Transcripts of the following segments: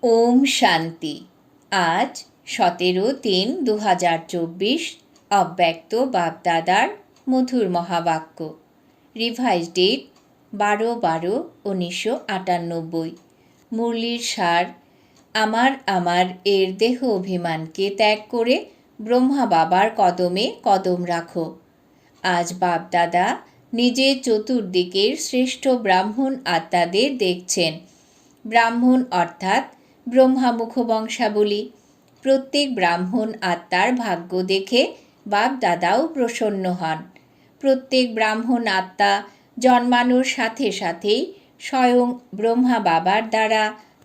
ওম শান্তি। আজ 17-3-2024 অব্যক্ত বাপদাদার মধুর মহাবাক্য। Revise date 12-12-1998। মুরলির সার: আমার এর দেহ অভিমানকে ত্যাগ করে ব্রহ্মা বাবার কদমে কদম রাখো। আজ বাপদাদা নিজের চতুর্দিকের শ্রেষ্ঠ ব্রাহ্মণ আত্মাদের দেখছেন। ব্রাহ্মণ অর্থাৎ ব্রহ্মা মুখবংশাবলী। প্রত্যেক ব্রাহ্মণ আত্মার ভাগ্য দেখে বাপদাদাও প্রসন্ন হন। প্রত্যেক ব্রাহ্মণ আত্মা জন্মানোর সাথে সাথেই স্বয়ং ব্রহ্মা বাবার দ্বারা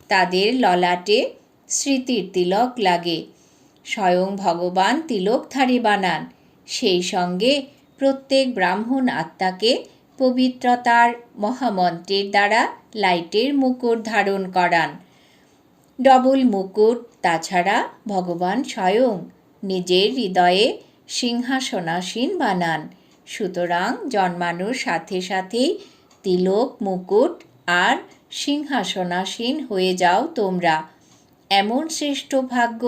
তাদের ললাটে স্মৃতির তিলক লাগে। স্বয়ং ভগবান তিলকধারী বানান। সেই সঙ্গে প্রত্যেক ব্রাহ্মণ আত্মাকে পবিত্রতার মহামন্ত্রের দ্বারা লাইটের মুকুট ধারণ করান। ডবল মুকুট, তাছাড়া ভগবান স্বয়ং নিজের হৃদয়ে সিংহাসনাসীন বানান। সুতরাং জন্মানোর সাথে সাথেই তিলক, মুকুট আর সিংহাসনাসীন হয়ে যাও তোমরা। এমন শ্রেষ্ঠ ভাগ্য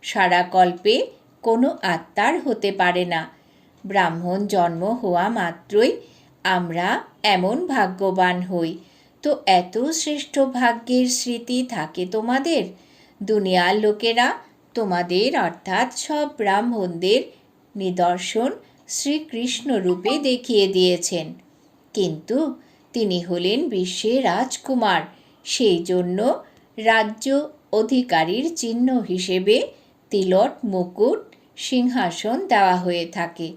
সারা কল্পে কোনো আত্মার হতে পারে না। ব্রাহ্মণ জন্ম হওয়া মাত্রই আমরা এমন ভাগ্যবান হই। তো এত শ্রেষ্ঠ ভাগ্যের স্মৃতি থাকে তোমাদের। দুনিয়ার লোকেরা তোমাদের অর্থাৎ সব ব্রাহ্মণদের নিদর্শন শ্রীকৃষ্ণ রূপে দেখিয়ে দিয়েছেন, কিন্তু তিনি হলেন বিশ্বের রাজকুমার। সেই জন্য রাজ্য অধিকারীর চিহ্ন হিসেবে তিলক, মুকুট, সিংহাসন দেওয়া হয়ে থাকে।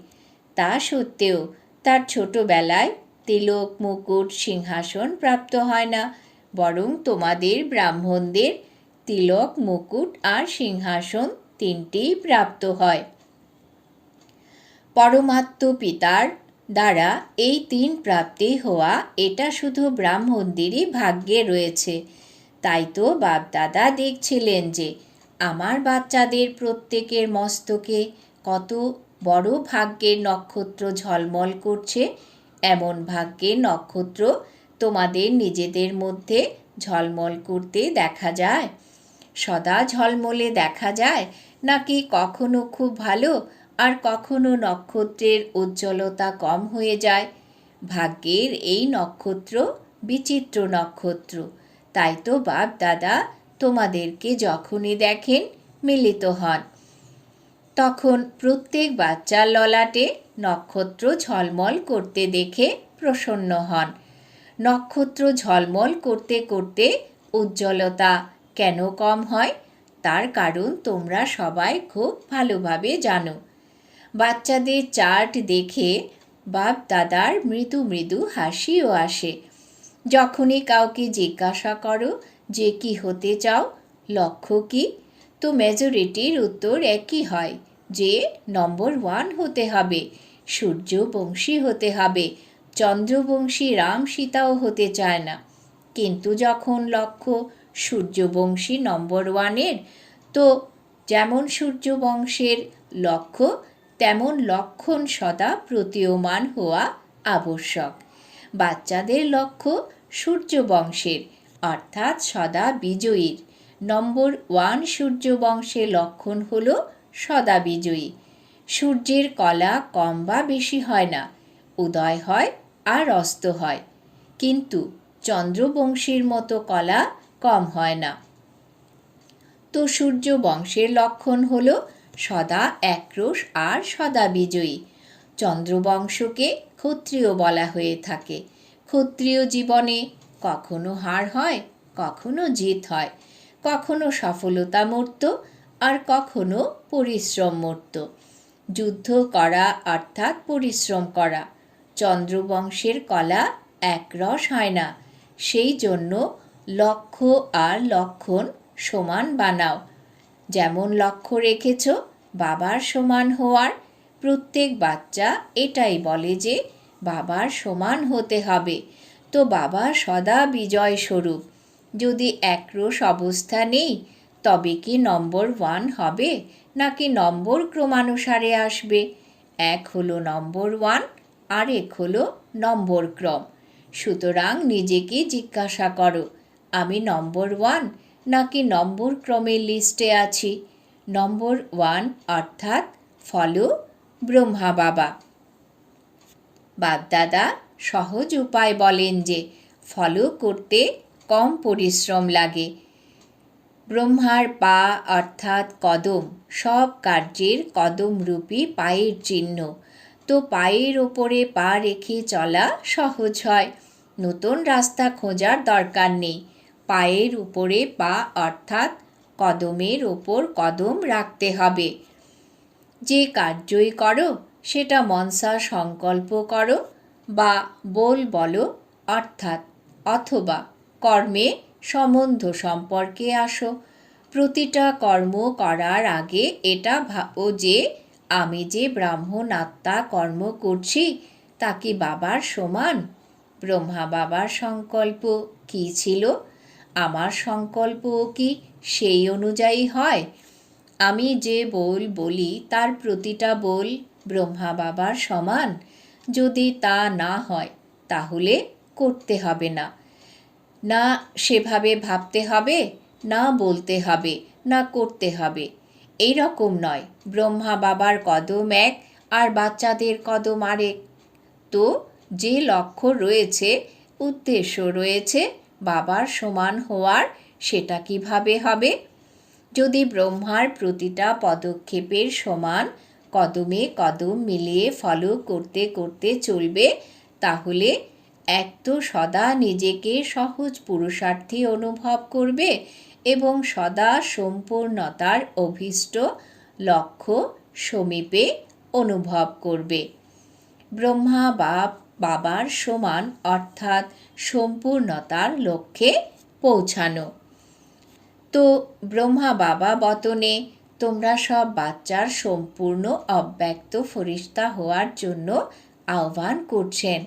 তা সত্ত্বেও তার ছোটবেলায় তিলক, মুকুট, সিংহাসন প্রাপ্ত হয় না, বরং তোমাদের ব্রাহ্মণদের তিলক, মুকুট আর সিংহাসন তিনটিই প্রাপ্ত হয়। পরমাত্ম পিতার দ্বারা এই তিন প্রাপ্তি হওয়া এটা শুধু ব্রাহ্মণদেরই ভাগ্যে রয়েছে। তাই তো বাপদাদা দেখছিলেন যে আমার বাচ্চাদের প্রত্যেকের মস্তকে কত বড় ভাগ্যের নক্ষত্র ঝলমল করছে। এমন ভাগ্যের নক্ষত্র তোমাদের নিজেদের মধ্যে ঝলমল করতে দেখা যায়? সদা ঝলমলে দেখা যায়, নাকি কখনো খুব ভালো আর কখনো নক্ষত্রের উজ্জ্বলতা কম হয়ে যায়? ভাগ্যের এই নক্ষত্র বিচিত্র নক্ষত্র। তাই তো বাপ দাদা তোমাদেরকে যখনই দেখেন মিলিত হন, তখন প্রত্যেক বাচ্চার ললাটে নক্ষত্র ঝলমল করতে দেখে প্রসন্ন হন। নক্ষত্র ঝলমল করতে করতে উজ্জ্বলতা কেন কম হয়, তার কারণ তোমরা সবাই খুব ভালোভাবে জানো। বাচ্চাদের চার্ট দেখে বাপ দাদার মৃদু মৃদু হাসিও আসে। যখনই কাউকে জিজ্ঞাসা করো যে কি হতে চাও, লক্ষ্য কি, তো মেজরিটির উত্তর একই হয় যে নম্বর 1 হতে হবে, সূর্যবংশী হতে হবে। চন্দ্রবংশী রাম সীতাও হতে চায় না। কিন্তু যখন লক্ষ্য সূর্যবংশী নম্বর 1-এর, তো যেমন সূর্যবংশের লক্ষ্য তেমন লক্ষণ সদা প্রতীয়মান হওয়া আবশ্যক। বাচ্চাদের লক্ষ্য সূর্যবংশের অর্থাৎ সদা বিজয়ীর। নম্বর 1 সূর্যবংশের লক্ষণ হল সদা বিজয়ী। সূর্যের কলা কম বা বেশি হয় না, উদয় হয় আর অস্ত হয়, কিন্তু চন্দ্রবংশীর মতো কলা কম হয় না। তো সূর্যবংশের লক্ষণ হল সদা একরোষ আর সদা বিজয়ী। চন্দ্রবংশকে ক্ষত্রিয় বলা হয়ে থাকে। ক্ষত্রিয় জীবনে কখনো হার হয়, কখনো জিত হয়, কখনো সফলতা মূর্ত আর কখনো পরিশ্রম মূর্ত। যুদ্ধ করা অর্থাৎ পরিশ্রম করা। চন্দ্রবংশের কলা একরস হয় না। সেই জন্য লক্ষ্য আর লক্ষণ সমান বানাও। যেমন লক্ষ্য রেখেছ বাবার সমান হওয়ার, প্রত্যেক বাচ্চা এটাই বলে যে বাবার সমান হতে হবে। তো বাবা সদা বিজয় স্বরূপ। যদি একরোষ অবস্থা নেই, তবে কি নম্বর 1 হবে, নাকি নম্বর ক্রমানুসারে আসবে? এক হলো নম্বর 1, আরেক হলো নম্বর ক্রম। সুতরাং নিজেকে জিজ্ঞাসা করো, আমি নম্বর 1 নাকি নম্বর ক্রমের লিস্টে আছি? নম্বর 1 অর্থাৎ ফলো ব্রহ্মা বাবা। বাপদাদা সহজ উপায় বলেন যে ফলো করতে কম পরিশ্রম লাগে। ব্রহ্মার পা অর্থাৎ কদম সব কার্যের কদমরূপী পায়ের চিহ্ন। তো পায়ের ওপরে পা রেখে চলা সহজ হয়, নতুন রাস্তা খোঁজার দরকার নেই। পায়ের উপরে পা অর্থাৎ কদমের ওপর কদম রাখতে হবে। যে কার্যই করো সেটা মনসা সংকল্প করো বা বলো অর্থাৎ অথবা কর্মে সম্বন্ধ সম্পর্কে আসো। প্রতিটা কর্ম করার আগে এটা ভাবো যে আমি যে ব্রাহ্মণ আত্মা কর্ম করছি তা কি বাবার সমান? ব্রহ্মা বাবার সংকল্প কী ছিল? আমার সংকল্পও কি সেই অনুযায়ী হয়? আমি যে বলি তার প্রতিটা বল ব্রহ্মা বাবার সমান? যদি তা না হয় তাহলে করতে হবে না। না সেভাবে ভাবতে হবে, না বলতে হবে, না করতে হবে। এই রকম নয়, ব্রহ্মা বাবার কদম এক আর বাচ্চাদের কদম আরেক। তো যে লক্ষ্য রয়েছে, উদ্দেশ্য রয়েছে বাবার সমান হওয়ার, সেটা কিভাবে হবে? যদি ব্রহ্মার প্রতিটা পদক্ষেপের সমান কদমে কদম মিলিয়ে ফলো করতে করতে চলবে, তাহলে এক তো সদা নিজেকে সহজ পুরুষার্থী অনুভব করবে এবং সদা সম্পূর্ণতার অভীষ্ট লক্ষ্য সমীপে অনুভব করবে। ব্রহ্মা বাবার সমান অর্থাৎ সম্পূর্ণতার লক্ষ্যে পৌঁছানো। তো ব্রহ্মা বাবা বতনে তোমরা সব বাচ্চার সম্পূর্ণ অব্যক্ত ফরিস্তা হওয়ার জন্য আহ্বান করছেন।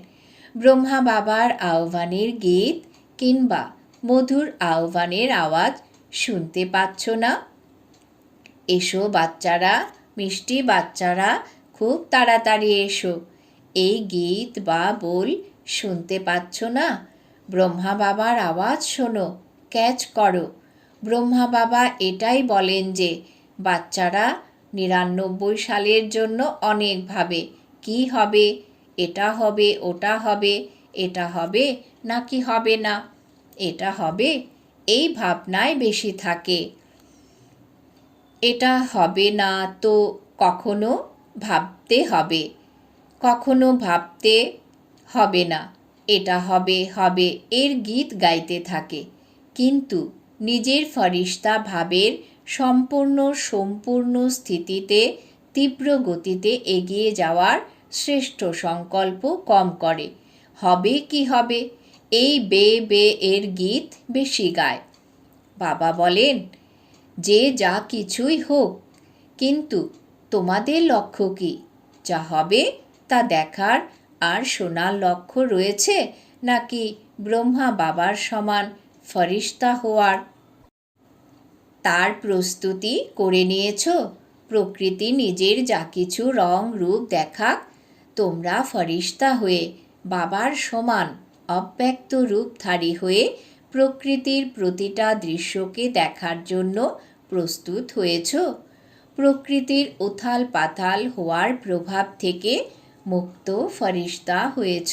ব্রহ্মা বাবার আহ্বানের গীত কিংবা মধুর আহ্বানের আওয়াজ শুনতে পাচ্ছ না? এসো বাচ্চারা, মিষ্টি বাচ্চারা, খুব তাড়াতাড়ি এসো। এই গীত বা বল শুনতে পাচ্ছ না? ব্রহ্মা বাবার আওয়াজ শোনো, ক্যাচ করো। ব্রহ্মা বাবা এটাই বলেন যে বাচ্চারা 99 সালের জন্য অনেক ভাবে, কি হবে, এটা হবে, ওটা হবে, এটা হবে নাকি হবে না, এটা হবে এই ভাবনায় বেশি থাকে। এটা হবে না তো কখনো ভাবতে হবে, কখনো ভাবতে হবে না, এটা হবে হবে এর গীত গাইতে থাকে। কিন্তু নিজের ফরিস্তা ভাবের সম্পূর্ণ স্থিতিতে তীব্র গতিতে এগিয়ে যাওয়ার শ্রেষ্ঠ সংকল্প কম করে। হবে কি হবে এই বে এর গীত বেশি গায়। বাবা বলেন যে যা কিছুই হোক, কিন্তু তোমাদের লক্ষ্য কি? যা হবে তা দেখার আর শোনার লক্ষ্য রয়েছে নাকি ব্রহ্মা বাবার সমান ফরিস্তা হওয়ার? তার প্রস্তুতি করে নিয়েছ? প্রকৃতি নিজের যা কিছু রং রূপ দেখাক, তোমরা ফরিস্তা হয়ে বাবার সমান অব্যক্ত রূপধারী হয়ে প্রকৃতির প্রতিটা দৃশ্যকে দেখার জন্য প্রস্তুত হয়েছ? প্রকৃতির উথাল পাথাল হওয়ার প্রভাব থেকে মুক্ত ফরিস্তা হয়েছ?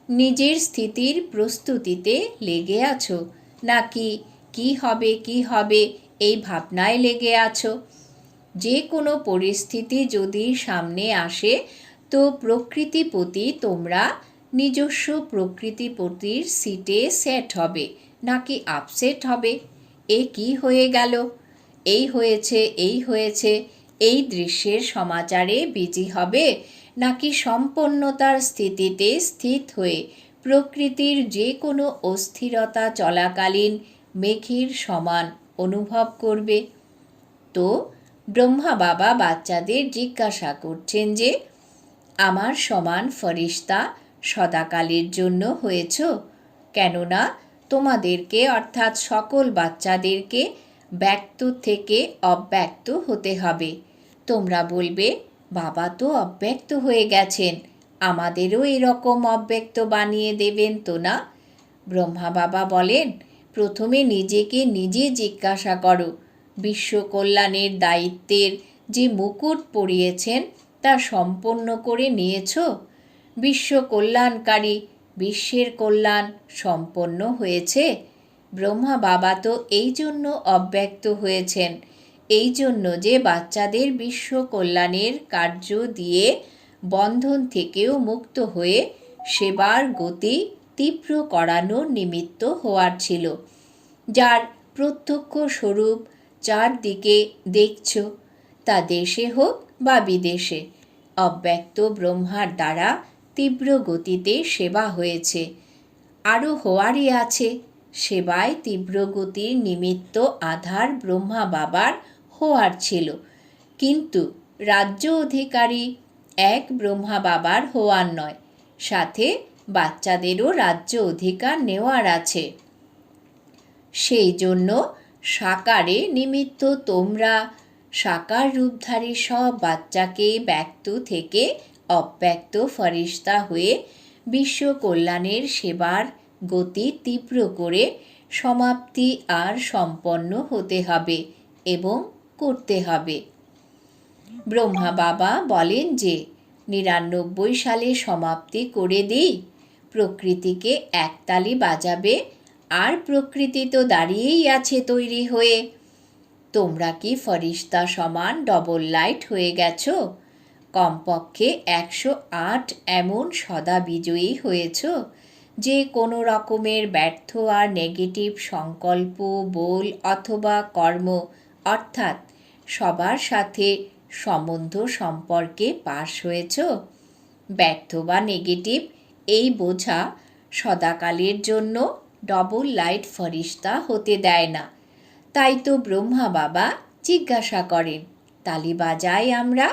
নিজের স্থিতির প্রস্তুতিতে লেগে আছো নাকি কি হবে এই ভাবনায় লেগে আছো? যে কোনো পরিস্থিতি যদি সামনে আসে তো প্রকৃতিপতি তোমরা নিজস্ব প্রকৃতিপতির সিটে সেট হবে নাকি আপসেট হবে? এ কি হয়ে গেল, এই হয়েছে এই দৃশ্যের সমাচারে বিজি হবে নাকি সম্পন্নতার স্থিতিতে স্থিত হয়ে প্রকৃতির যে কোনো অস্থিরতা চলাকালীন মেঘের সমান অনুভব করবে? তো ব্রহ্মা বাবা বাচ্চাদের জিজ্ঞাসা করছেন যে আমার সমান ফরিস্তা সদাকালের জন্য হয়েছ? কেননা তোমাদেরকে অর্থাৎ সকল বাচ্চাদেরকে ব্যক্ত থেকে অব্যক্ত হতে হবে। তোমরা বলবে বাবা তো অব্যক্ত হয়ে গেছেন, আমাদেরও এরকম অব্যক্ত বানিয়ে দেবেন তো না? ব্রহ্মা বাবা বলেন প্রথমে নিজেকে নিজে জিজ্ঞাসা করো, বিশ্ব কল্যাণের দায়িত্বের যে মুকুট পরিয়েছেন তা সম্পন্ন করে নিয়েছ? বিশ্ব কল্যাণকারী বিশ্বের কল্যাণ সম্পন্ন হয়েছে। ব্রহ্মা বাবা তো এই জন্য অব্যক্ত হয়েছেন, এই জন্য যে বাচ্চাদের বিশ্ব কল্যাণের কার্য দিয়ে বন্ধন থেকেও মুক্ত হয়ে সেবার গতি তীব্র করানোর নিমিত্ত হওয়ার ছিল। যার প্রত্যক্ষ স্বরূপ চারদিকে দেখছ, তা দেশে হোক বা বিদেশে, অব্যক্ত ব্রহ্মার দ্বারা তীব্র গতিতে সেবা হয়েছে, আরও হওয়ারই আছে। সেবায় তীব্র গতির নিমিত্ত আধার ব্রহ্মা বাবার হওয়ার ছিল, কিন্তু রাজ্য অধিকারী এক ব্রহ্মা বাবার হওয়ার নয়, সাথে বাচ্চাদেরও রাজ্য অধিকার নেওয়ার আছে। সেই জন্য সাকারে নিমিত্ত তোমরা সাকার রূপধারী সব বাচ্চাকে ব্যক্ত থেকে অব্যক্ত ফরিস্তা হয়ে বিশ্ব কল্যাণের সেবার গতি তীব্র করে সমাপ্তি আর সম্পন্ন হতে হবে এবং করতে হবে। ব্রহ্মা বাবা বলেন যে 99 সালে সমাপ্তি করে দিই, প্রকৃতিকে একতালি বাজাবে, আর প্রকৃতি তো দাঁড়িয়েই আছে তৈরি হয়ে। তোমরা কি ফরিস্তা সমান ডবল লাইট হয়ে গেছো? কমপক্ষে 108 এমন সদা বিজয়ী হয়েছ যে কোনো রকমের ব্যর্থ আর নেগেটিভ সংকল্প, বল অথবা কর্ম অর্থাৎ সবার সাথে সম্বন্ধ সম্পর্কে পাশ হয়েছ। ব্যর্থ বা নেগেটিভ এই বোঝা সদাকালের জন্য ডবল লাইট ফরিস্তা হতে দেয় না। তাই তো ব্রহ্মা বাবা জিজ্ঞাসা করেন, তালি বাজাই আমরা,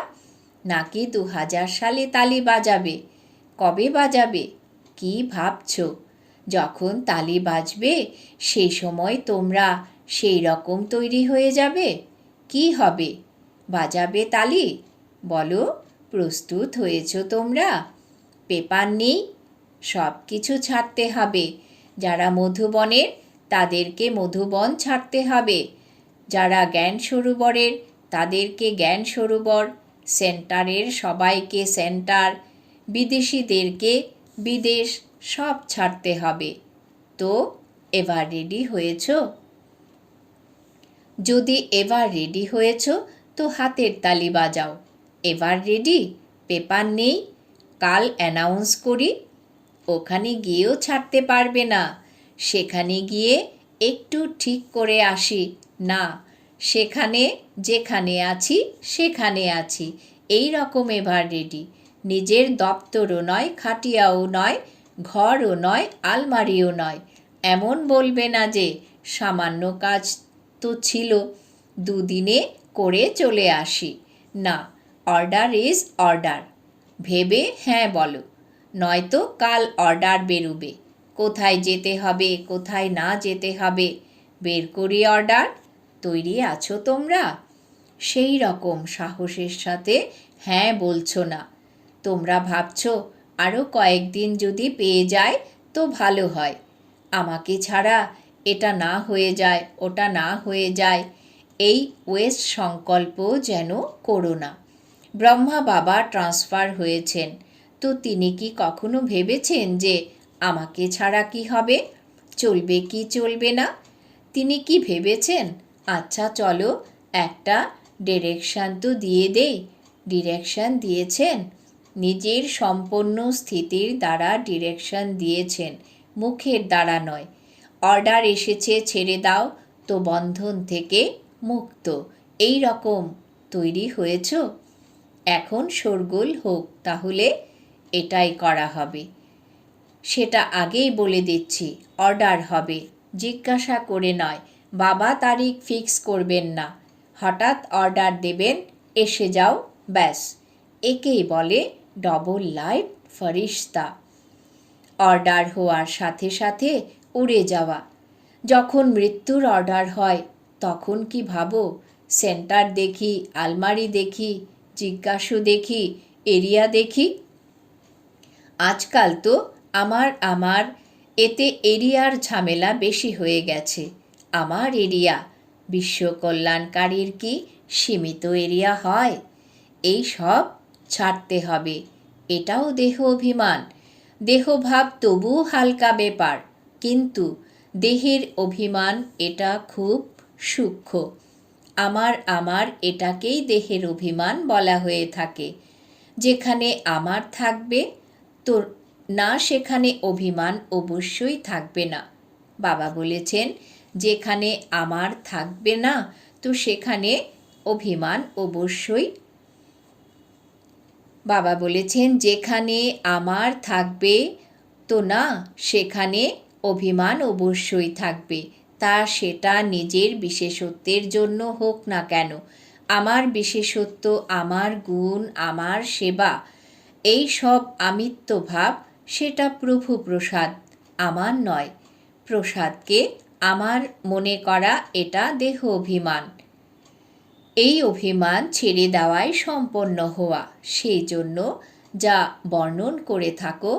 নাকি 2000 সালে তালি বাজাবে? কবে বাজাবে? কি ভাবছ? যখন তালি বাজবে সেই সময় তোমরা সেই রকম তৈরি হয়ে যাবে। কি হবে? বাজাবে তালি? বলো, প্রস্তুত হয়েছ তোমরা? পেপার নেই, সব কিছু ছাড়তে হবে। যারা মধুবনের তাদেরকে মধুবন ছাড়তে হবে, যারা জ্ঞান সরোবরের তাদেরকে জ্ঞান সরোবর, সেন্টারের সবাইকে সেন্টার, বিদেশিদেরকে বিদেশ, সব ছাড়তে হবে। তো এবার রেডি হয়েছ? যদি এবার রেডি হয়েছ তো হাতের তালি বাজাও। এবার রেডি? পেপার নেই, কাল অ্যানাউন্স করি। ওখানে গিয়েও ছাড়তে পারবে না, সেখানে গিয়ে একটু ঠিক করে আসি না, সেখানে যেখানে আছি সেখানে আছি, এই রকম এবার রেডি। নিজের দপ্তরও নয়, খাটিয়াও নয়, ঘরও নয়, আলমারিও নয়। এমন বলবে না যে সামান্য কাজ তো ছিল, দুদিনে করে চলে আসি। না, অর্ডার ইজ অর্ডার। ভেবে হ্যাঁ বলো, নয়তো কাল অর্ডার বেরোবে। কোথায় যেতে হবে, কোথায় না যেতে হবে, বের করি অর্ডার। তৈরি আছো তোমরা? সেই রকম সাহসের সাথে হ্যাঁ বলছো না। তোমরা ভাবছো আরও কয়েকদিন যদি পেয়ে যায় তো ভালো হয়, আমাকে ছাড়া এটা না হয়ে যায়, ওটা না হয়ে যায়, এই ওয়েস্ট সংকল্প যেন করো না। ব্রহ্মা বাবা ট্রান্সফার হয়েছেন, তো তিনি কি কখনো ভেবেছেন যে আমাকে ছাড়া কি হবে, চলবে কি চলবে না? তিনি কি ভেবেছেন আচ্ছা চলো একটা ডিরেকশান তো দিয়ে দেই? ডিরেকশান দিয়েছেন, নিজের সম্পন্ন স্থিতির দ্বারা ডিরেকশান দিয়েছেন, মুখের দ্বারা নয়। অর্ডার এসেছে ছেড়ে দাও, তো বন্ধন থেকে মুক্ত, এই রকম তৈরি হয়েছ। এখন শোরগোল হোক, তাহলে এটাই করা হবে। সেটা আগেই বলে দিচ্ছি, অর্ডার হবে, জিজ্ঞাসা করে নয়। বাবা তারিখ ফিক্স করবেন না, হঠাৎ অর্ডার দেবেন, এসে যাও, ব্যাস। একেই বলে ডবল লাইট ফরিস্তা। অর্ডার হওয়ার সাথে সাথে উড়ে যাওয়া। যখন মৃত্যুর অর্ডার হয় তখন কি ভাবো সেন্টার দেখি, আলমারি দেখি, জিজ্ঞাসু দেখি, এরিয়া দেখি? আজকাল তো আমার এতে এরিয়ার ঝামেলা বেশি হয়ে গেছে। আমার এরিয়া, বিশ্ব কল্যাণকারীর কি সীমিত এরিয়া হয়? এই সব ছাড়তে হবে। এটাও দেহ অভিমান। দেহভাব তবু হালকা ব্যাপার, কিন্তু দেহের অভিমান এটা খুব সূক্ষ্ম। আমার এটাকেই দেহের অভিমান বলা হয়ে থাকে। যেখানে আমার থাকবে তো না, সেখানে অভিমান অবশ্যই থাকবে না। বাবা বলেছেন, যেখানে আমার থাকবে না তো সেখানে অভিমান অবশ্যই বাবা বলেছেন, যেখানে আমার থাকবে তো না, সেখানে অভিমান অবশ্যই থাকবে। তা সেটা নিজের বিশেষত্বের জন্য হোক না কেন। আমার বিশেষত্ব, আমার গুণ, আমার সেবা, এই সব আমিত্বভাব, সেটা প্রভু প্রসাদ, আমার নয়। প্রসাদকে আমার মনে করা এটা দেহ অভিমান। এই অভিমান ছেড়ে দেওয়াই সম্পন্ন হওয়া। সেই জন্য যা বর্ণন করে থাকো,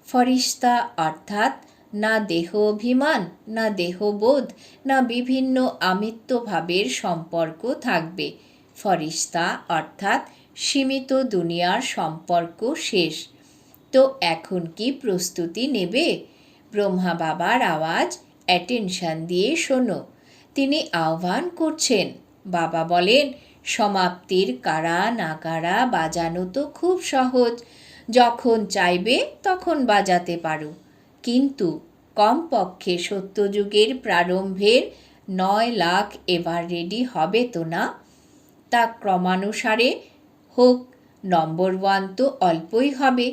ফরিস্তা অর্থাৎ না দেহ অভিমান, না দেহবোধ, না বিভিন্ন আমিত্বভাবের সম্পর্ক থাকবে। ফরিস্তা অর্থাৎ সীমিত দুনিয়ার সম্পর্ক শেষ। তো এখন কি প্রস্তুতি নেবে? ব্রহ্মা বাবার আওয়াজ অ্যাটেনশন দিয়ে শোনো। তিনি আহ্বান করছেন। বাবা বলেন, সমাপ্তির কারা নাগারা বাজানো তো খুব সহজ। যখন চাইবে তখন বাজাতে পারো। কিন্তু কমপক্ষে সত্যযুগের প্রারম্ভের 9 লাখ এবার রেডি হবে তো না? তা ক্রমানুসারে হোক। নম্বর 1 তো অল্পই হবে।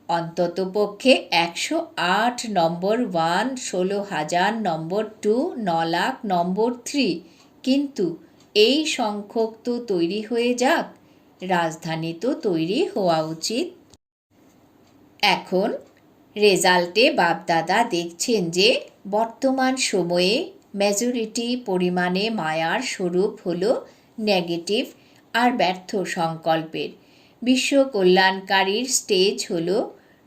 অন্ততপক্ষে 108 নম্বর 1, 16,000 নম্বর 2, 9 লাখ নম্বর 3। কিন্তু এই সংখ্যক তো তৈরি হয়ে যাক। রাজধানী তো তৈরি হওয়া উচিত। এখন রেজাল্টে বাপদাদা দেখছেন যে বর্তমান সময়ে মেজরিটি পরিমাণে মায়ার স্বরূপ হলো নেগেটিভ আর ব্যর্থ সংকল্পের। বিশ্ব কল্যাণকারীর স্টেজ হলো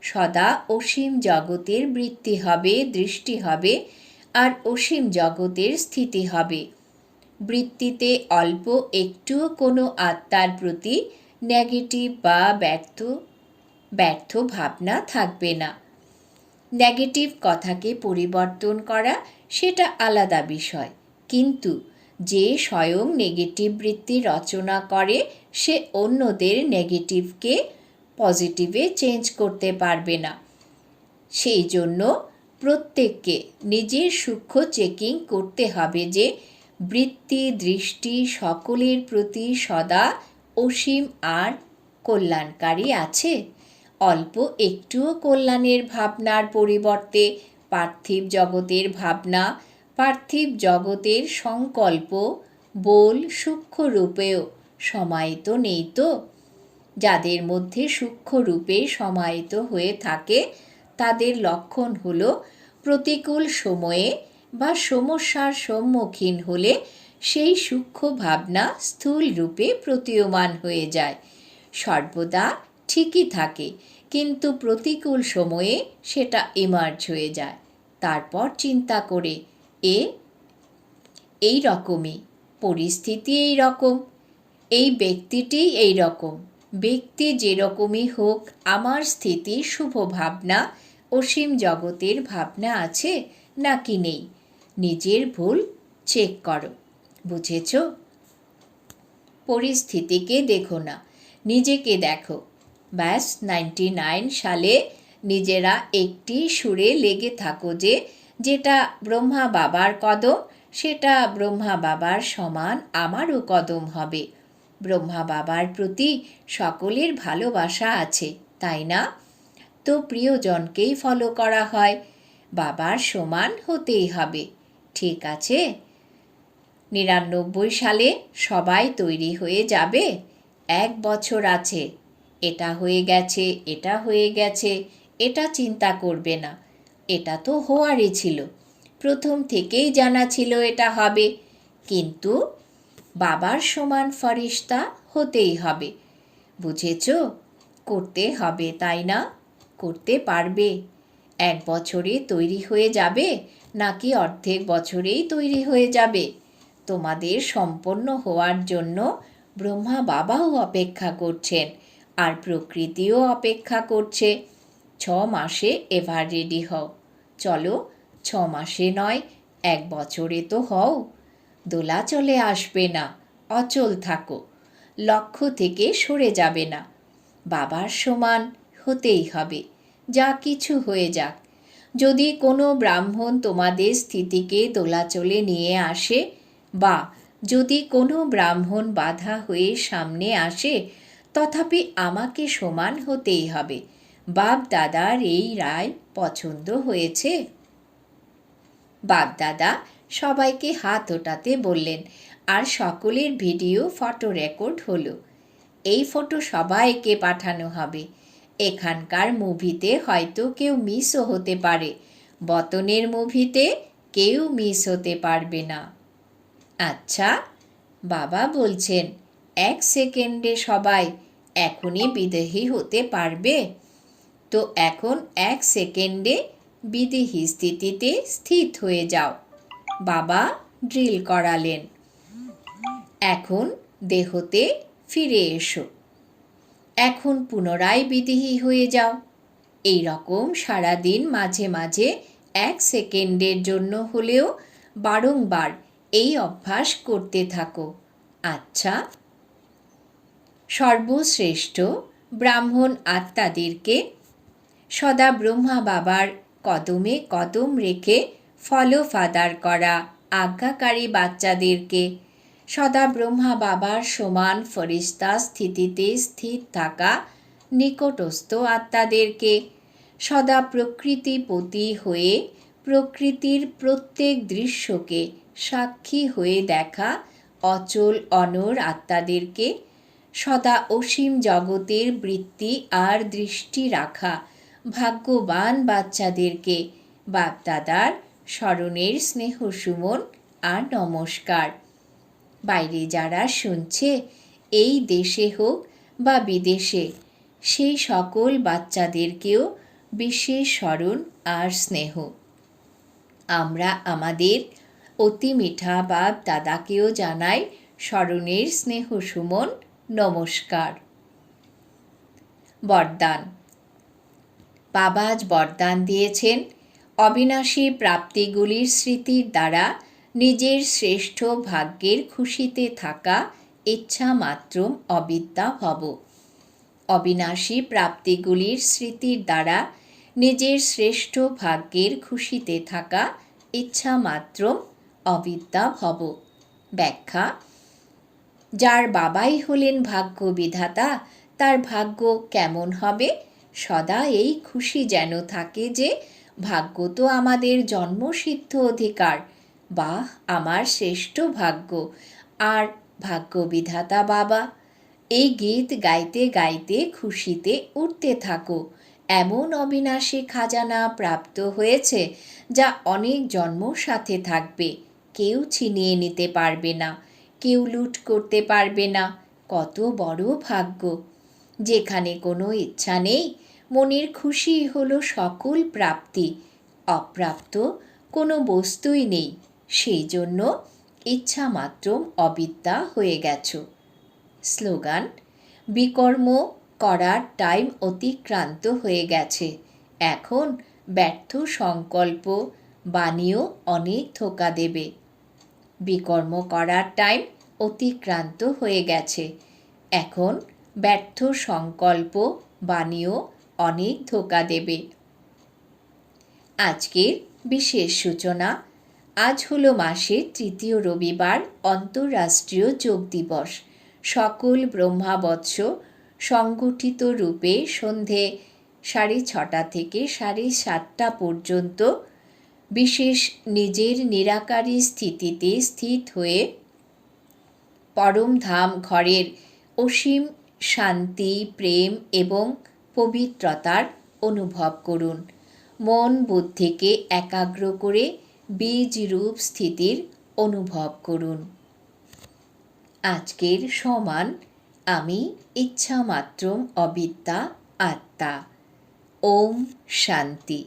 সদা অসীম জগতের বৃত্তি হবে, দৃষ্টি হবে, আর অসীম জগতের স্থিতি হবে। বৃত্তিতে অল্প একটুও কোনো আত্মার প্রতি নেগেটিভ বা ব্যর্থ ভাবনা থাকবে না। নেগেটিভ কথাকে পরিবর্তন করা সেটা আলাদা বিষয়, কিন্তু যে স্বয়ং নেগেটিভ বৃত্তি রচনা করে সে অন্যদের নেগেটিভকে পজিটিভে চেঞ্জ করতে পারবে না। সেই জন্য প্রত্যেককে নিজের সূক্ষ্ম চেকিং করতে হবে যে বৃত্তি দৃষ্টি সকলের প্রতি সদা অসীম আর কল্যাণকারী আছে। অল্প একটুও কল্যাণের ভাবনার পরিবর্তে পার্থিব জগতের ভাবনা, পার্থিব জগতের সংকল্প, বল সূক্ষ্ম রূপেও সমাহিত নেই তো? যাদের মধ্যে সূক্ষ্ম রূপে সমাহিত হয়ে থাকে তাদের লক্ষণ হলো প্রতিকূল সময়ে বা সমস্যার সম্মুখীন হলে সেই সূক্ষ্ম ভাবনা স্থূল রূপে প্রতীয়মান হয়ে যায়। সর্বদা ঠিকই থাকে, কিন্তু প্রতিকূল সময়ে সেটা ইমার্জ হয়ে যায়। তারপর চিন্তা করে এই রকমই পরিস্থিতি, এই রকম, এই ব্যক্তিটি এই রকম। ব্যক্তি যেরকমই হোক, আমার স্থিতি শুভ ভাবনা অসীম জগতের ভাবনা আছে নাকি নেই? নিজের ভুল চেক করো। বুঝেছ? পরিস্থিতিকে দেখো না, নিজেকে দেখো। ব্যাস 99 সালে নিজেরা একটি সুরে লেগে থাকো যে যেটা ব্রহ্মা বাবার কদম সেটা ব্রহ্মা বাবার সমান আমারও কদম হবে। ব্রহ্মা বাবার প্রতি সকলের ভালোবাসা আছে, তাই না? তো প্রিয়জনকেই ফলো করা হয়, বাবার সমান হতেই হবে। ঠিক আছে? 99 সালে সবাই তৈরি হয়ে যাবে। 1 বছর আছে। এটা হয়ে গেছে, এটা হয়ে গেছে, এটা চিন্তা করবে না। এটা তো হওয়ারই ছিল, প্রথম থেকেই জানা ছিল এটা হবে। কিন্তু বাবার সমান ফরিস্তা হতেই হবে। বুঝেছ? করতে হবে, তাই না? করতে পারবে। 1 বছরে তৈরি হয়ে যাবে নাকি অর্ধেক বছরেই তৈরি হয়ে যাবে? তোমাদের সম্পন্ন হওয়ার জন্য ব্রহ্মা বাবাও অপেক্ষা করছেন, আর প্রকৃতিও অপেক্ষা করছে। 6 মাসে এভার রেডি হও। চলো, 6 মাসে নয়, 1 বছরে তো হও। দোলাচলে আসবে না, অচল থাকো, লক্ষ্য থেকে সরে যাবে না। বাবার সমান হতেই হবে, যা কিছু হয়ে যাক। যদি কোনো ব্রাহ্মণ তোমাদের স্থিতিকে দোলাচলে নিয়ে আসে, বা যদি কোনো ব্রাহ্মণ বাধা হয়ে সামনে আসে, তথাপি আমাকে সমান হতেই হবে। বাপ দাদার এই রায় পছন্দ হয়েছে? বাপ-দাদা সবাইকে হাত ওঠাতে বললেন, আর সকলের ভিডিও ফটো রেকর্ড হলো। এই ফটো সবাইকে পাঠানো হবে। এখানকার মুভিতে হয়তো কেউ মিসও হতে পারে, বতনের মুভিতে কেউ মিস হতে পারবে না। আচ্ছা, বাবা বলছেন 1 সেকেন্ডে সবাই এখনই বিদেহী হতে পারবে। তো এখন 1 সেকেন্ডে বিদেহী স্থিতিতে স্থিত হয়ে যাও। বাবা ড্রিল করালেন। এখন দেহতে ফিরে এসো। এখন পুনরায় বিদেহী হয়ে যাও। এই রকম সারাদিন মাঝে মাঝে 1 সেকেন্ডের জন্য হলেও বারংবার এই অভ্যাস করতে থাকো। আচ্ছা? সর্বশ্রেষ্ঠ ব্রাহ্মণ আত্মাদেরকে, সদা ব্রহ্মা বাবার কদমে কদম রেখে ফলো ফাদার করা আজ্ঞাকারী বাচ্চাদেরকে, সদা ব্রহ্মা বাবার সমান ফরিস্তা স্থিতিতে স্থির থাকা নিকটস্থ আত্মাদেরকে, সদা প্রকৃতিপতি হয়ে প্রকৃতির প্রত্যেক দৃশ্যকে সাক্ষী হয়ে দেখা অচল অনড় আত্মাদেরকে, সদা অসীম জগতের বৃত্তি আর দৃষ্টি রাখা ভাগ্যবান বাচ্চাদেরকে বাপ-দাদার স্মরণের স্নেহ সুমন আর নমস্কার। বাইরে যারা শুনছে, এই দেশে হোক বা বিদেশে, সেই সকল বাচ্চাদেরকেও বিশেষ স্মরণ আর স্নেহ। আমরা আমাদের অতি মিঠা বাপ দাদাকেও জানাই স্মরণের স্নেহ সুমন নমস্কার। বরদান। বাবা আজ বরদান দিয়েছেন, অবিনাশী প্রাপ্তিগুলির স্মৃতির দ্বারা নিজের শ্রেষ্ঠ ভাগ্যের খুশিতে থাকা ইচ্ছা মাত্র অবিদ্যা ভব। অবিনাশী প্রাপ্তিগুলির স্মৃতির দ্বারা নিজের শ্রেষ্ঠ ভাগ্যের খুশিতে থাকা ইচ্ছা মাত্র অবিদ্যা ভব। ব্যাখ্যা: যার বাবাই হলেন ভাগ্য বিধাতা, তার ভাগ্য কেমন হবে? সদা এই খুশি যেন থাকে যে ভাগ্য তো আমাদের জন্মসিদ্ধ অধিকার, বা আমার শ্রেষ্ঠ ভাগ্য, আর ভাগ্য বিধাতা বাবা। এই গীত গাইতে গাইতে খুশিতে উঠতে থাকো। এমন অবিনাশী খাজানা প্রাপ্ত হয়েছে যা অনেক জন্ম সাথে থাকবে, কেউ ছিনিয়ে নিতে পারবে না, কেউ লুট করতে পারবে না। কত বড় ভাগ্য! যেখানে কোনো ইচ্ছা নেই, মনের খুশি হলো সকল প্রাপ্তি। অপ্রাপ্ত কোনো বস্তুই নেই, সেই জন্য ইচ্ছা মাত্র অবিদ্যা হয়ে গেছ। স্লোগান: বিকর্ম করার টাইম অতিক্রান্ত হয়ে গেছে। এখন ব্যর্থ সংকল্প বাণীও অনেক ধোঁকা দেবে। বিকর্ম করার টাইম অতিক্রান্ত হয়ে গেছে। এখন ব্যর্থ সংকল্প বাণীও অনেক ধোঁকা দেবে। আজকের বিশেষ সূচনা। আজ হলো মাসের 3য় রবিবার, অন্তর্রাষ্ট্রীয় যোগ দিবস। সকল ব্রহ্মাবৎস সংগঠিত রূপে সন্ধে 6:30 থেকে 7:30 পর্যন্ত বিশেষ নিজের নিরাকারী স্থিতিতে স্থিত হয়ে পরমধাম ঘরের অসীম শান্তি, প্রেম এবং পবিত্রতার অনুভব করুন। মন বুদ্ধিকে একাগ্র করে বীজরূপ স্থিতির অনুভব করুন। আজকের সমান: আমি ইচ্ছা মাত্র অবিদ্যা আত্মা। ওম শান্তি।